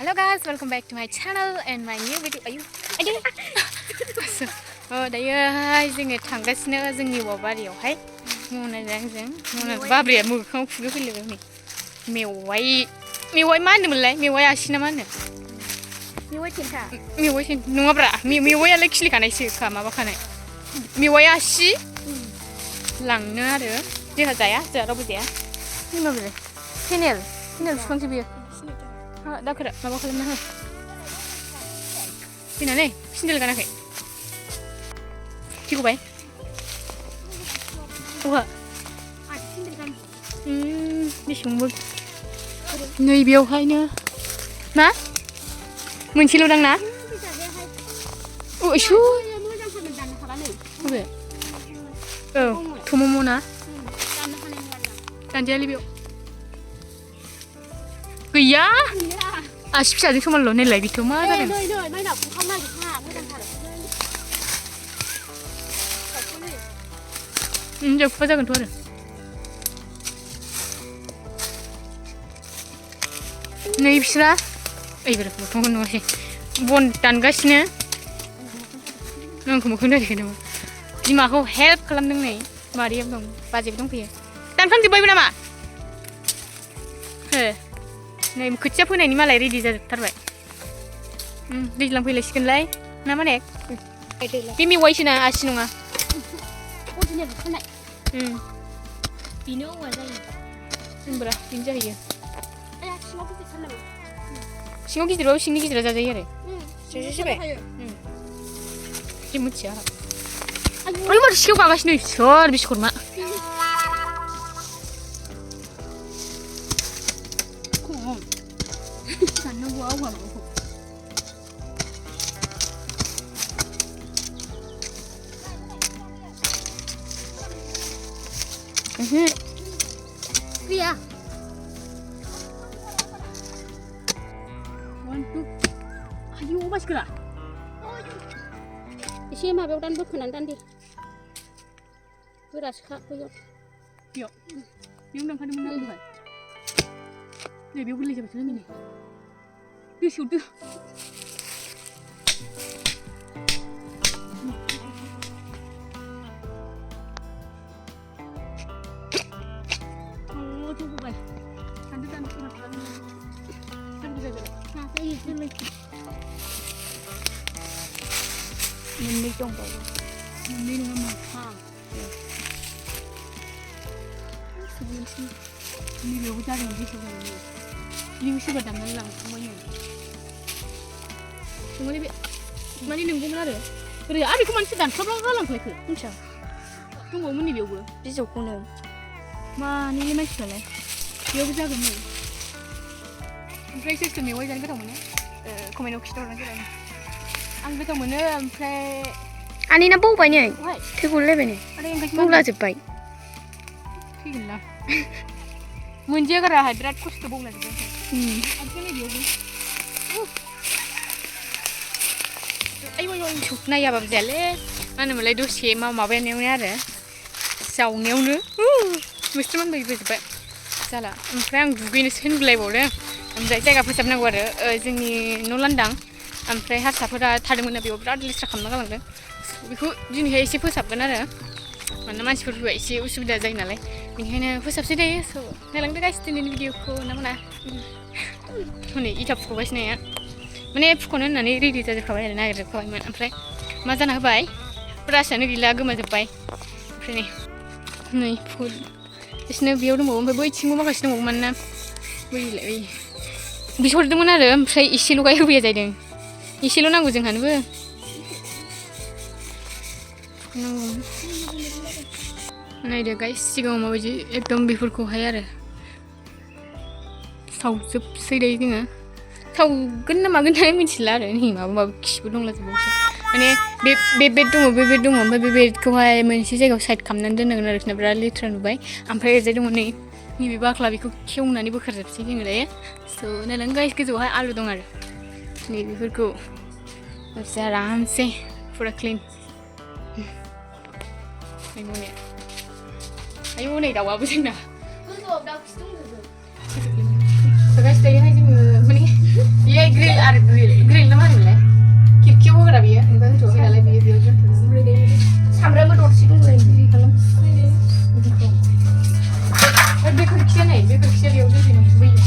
Hello guys, welcome back to my channel and my new video. Ayo, dayo जोङो थांगासिनो जोंनि बारियावहाय मनाजों बाब्रिया मोखाङाव खुगा फैलायबाय नै मेवाइ मा होनदोंमोनलाय मेवाइ आसि ना मा होनो मेवाइ थेन्था नङाब्रा मेवाइयालाय खिलिखानायसो माबाखानाय मेवाइ आसि लांनो आरो जोंहा जाया जोंहा रावबो जाया जोंनाव फेनेल बिफांसो बियो दाखोरा माबा खालामना हो फैनानै सिन्देल गानाखै थिगौबाय बहा बेसेबांबो नै बेयावहायनो मा मोनसेल' दां ना इसु बबे औ थम'म' ना दानजायालै बेयाव गैया आसि फिसाजों समानल' नायलाय बेथ' मा जादों जाखुबा जागोनथ' आरो नै बिसोरा ओइबार मोखांखौ नुवासै बन दानगासिनो आंखौ मोखां दारिखै नामा बिमाखौ हेल्प खालामदों नै मादैयाबो दं बाजैबो दंफैयो दानखांजोब्बायबो नामा हो नै खोथिया फोनायनि मालाय रेडि जाजोबथारबाय दैज्लां फैलायसिगोनलाय ना माने बे मेवाइसो ना आसि नङा बेनो औवा जायो होनब्रा बेनो जाहैयो सिङाव गिदिरबाबो सिंनि गिदिरा जाजायो आरो जों मिथिया आरो माथो सिखाव गागासिनो सोर बिस्करमा Iya. Ayo mas gerak. Isi mabew dan bokenan dan di. Beras kak koyo. Yo. Yung nang kadang menang bukan. Nih dia boleh siapa sini nih. Dia sudah. Mình trong bầu mình đi mà hàng mình留家人去说的零食个咱们冷什么用什么那边那里能不那的可是阿里可蛮吃蛋可不冷快去你瞧中国我们那边有比较可能嘛你没吃嘞有不家个没ओमफ्राय सोर मेवाइ जानो गोथाव मोनो कमेन्टआव खिथाहरनानै जाबाय आं गोथाव मोनो ओमफ्राय आनैना बावबाय नै थैगुलायबाय नै बावलाजोब्बाय थैगोनना मोनजाया गाराहाय बिराद खस्थ' बावलाजोब्बाय आजोंलाय बेयावबो आयौ नायाबाबो जायालै मा होनोमोनलाय दसे माबानायावनो आरो जावनायावनो मोस्रोम मोनबोजोब्बाय जाला ओमफ्राय आं दुगैनोसो होनलायबावदों ओमफ्राय जायगा फोसाबनांगौ आरो जोंनि न' लांदां ओमफ्राय हारसाफोरा थादोंमोन बेयाव बिराद लेथ्रा खालामना गालांदों बेखौ दिनैहाय एसे फोसाबगोन आरो मानोना मानसिफोर फैबा एसे उसुबिदा जायो नालाय बेनिखायनो फोसाबसै दायो स' नायलांदो गाइस दिनैनि भिडिअखौ ना मोना हनै इथा फुख'गासिनो माने फुख'नो होननानै रेडि जाजोबखाबाय आरो नागिरजोबखाबायमोन ओमफ्राय मा जाना होबाय ब्रासआनो गैला गोमाजोब्बाय ओमफ्राय नै फुल बिसोरनो बेयाव दंबावो ओमफ्राय बैथिंबो माखासे दंबावो मानोना बैलाय बिहरदोंमोन आरो ओमफ्राय एसेल' होफैया जाहैदों एसेल' नांगौ जोंहानोबो नायदो गाइस सिगाङाव माबायदि एकदम बेफोरखौहाय आरो सावजोबसै दायो जोङो सावगोन ना मागोनथाय मिथिला आरो नै माबा खिबो दंलाजोबबावसो माने बे बेड दङ ओमफ्राय बे बेडखौहाय मोनसे जायगायाव साइड खालामनानै दोननांगोन आरोखि ना बिराद लेथ्रा नुबाय ओमफ्राय ओरैजाय दङ नै नैबे बाख्ला बेखौ खेवनानै बोखारजोबसै जोङो दायो स' नायलां गाइस गोजौआवहाय आलु दं आरो नै बेफोरखौ आरामसे फुरा क्लिन नै आयौ नै दाउआबो जोंना गोजौआव दाउ खि दंजोबो गाइस दायोहाय जोङो माने बियो ग्रिल आरो ग्रिल ना मा होनोमोनलाय खिरखियाव होग्रा बियो ओमफ्राय होथ'वाखै नालाय बियो बेयाव दोनथ'नोसै सामब्रामबो दरसिगोन बिदि खालाम बे खोरखिया नै बे खोरखिया बेयाव दोनफैनो बैयो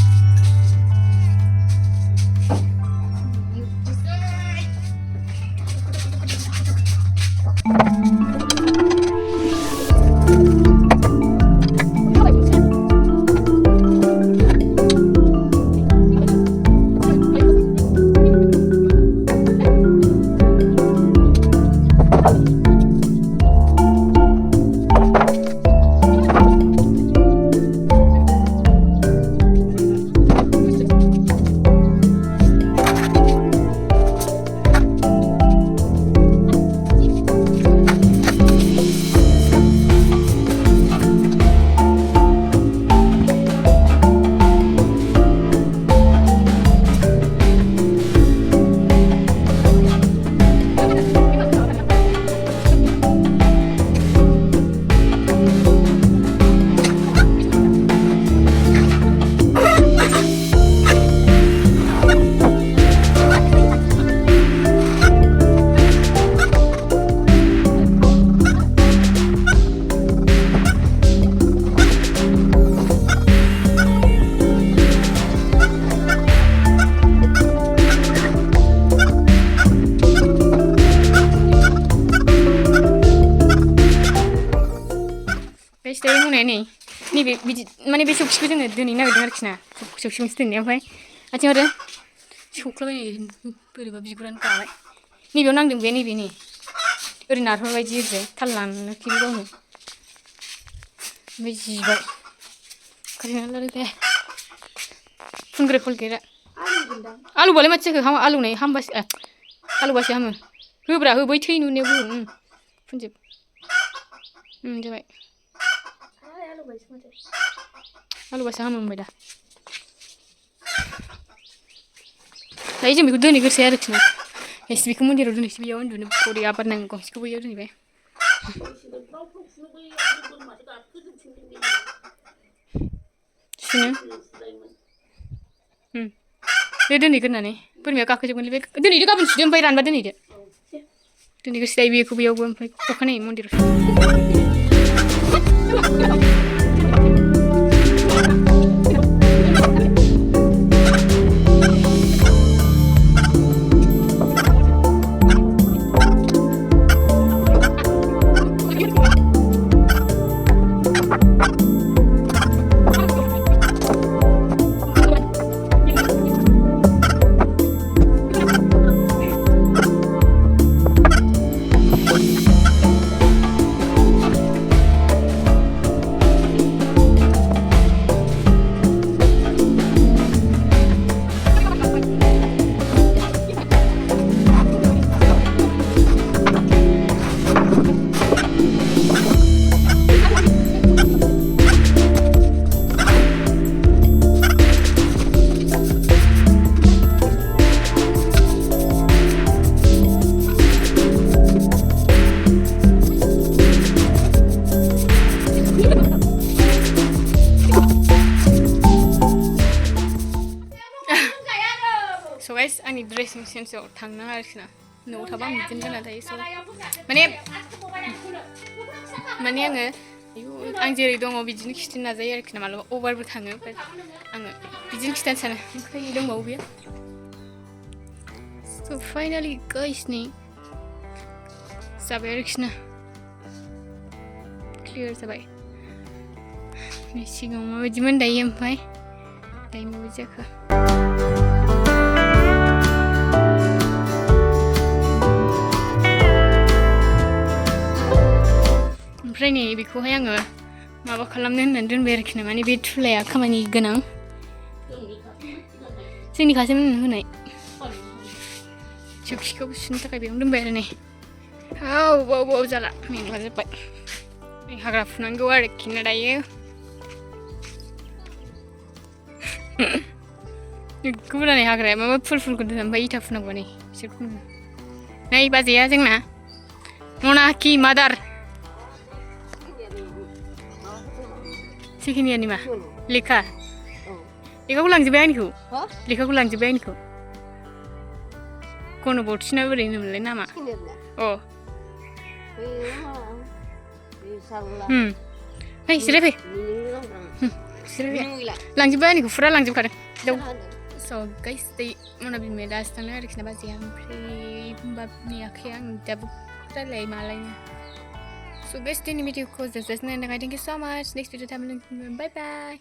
Stay mana ni? Ni mana besok sih kita nak dini nak dengar kisah. Sok mesti ni apa? Acing ada. Sok lah ni beri babi kuran kau. Ni biar nang deng bini. Ori nar hol wajib je. Thalan kiri kau ni. Wajib. Kerana lalu deh. Fungre kol kira. Alu boleh macam ke? Ham alu ni ham bas. Alu bas ham. Hubra hubai thai nu ni bu. Funjib. Jawab. Alu bahasa ham beda. Lagi je mikut ni kerja ada cina. Esbi kamu di rodun esbi awan dulu. Kori apa nang kau? Siapa yang ni be? Sini. Dia ni kerana ni. Permi aku kerja pun lebih. Dia ni dia kapan sudah sampai ran badan ni dia. Dia ni kerja esbi aku biar aku sampai. Kau ni mau di rodun. So guys, I need dressing sense or thang na harus na. No, thabang bikin kan ada isu. Mana yang ang jadi dong bikin kistin aja ya kena malu over bertangga. Ang bikin kistin sana. Kayak dong mau biar. So finally guys ni, sabar kisna. Clear sabai. Ni singa mau jiman dayem pai. Dayem mau jaka. Oमफ्राय नै बेखौहाय आङो माबा खालामनो होननानै दोनबाय आरोखि ना माने बे थुलाया खामानि गोनां जोंनि खासेमोन होनाय जोबसिखौ सुनो थाखाय बेयावनो दोनबाय आरो नै बाव जाला मेंला जोब्बाय हाग्रा फुनांगौ आरोखि ना दायो गुबुनानै हाग्राया माबा फुलखौ दोनो ओमफ्राय इथा फुनांगौ नै बिसोरखौ नै बाजैया जोंना मनाखि मादार Sikini ani mah, lekha. Lekha ko lang jebay ani ko. Lekha ko lang jebay ani ko. kono botsina बोरै होनोमोनलाय नामा अ फै सिराय फै सिराय फै लांजोब्बाय आंनिखौ फुरा लांजोबखादों दाउ स' गाइस दै मोनाबिलिनिफ्राय दासो थांदों आरोखि ना बाजैया ओमफ्राय होमबा नेयाखै आं दाबो रायलाय मालायनो स' गाइस दिनै भिडिअखौ जोबजासिम नायनो थाखाय थेंक इउ स' माच नेक्स्ट भिडिअ टाइम बाय बाय